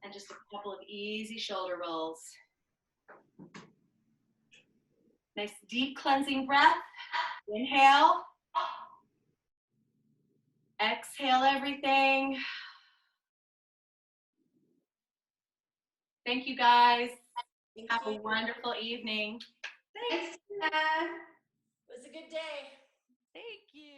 And just a couple of easy shoulder rolls. Nice deep cleansing breath. Inhale. Exhale everything. Thank you guys. Have a wonderful evening. Thanks. It was a good day. Thank you.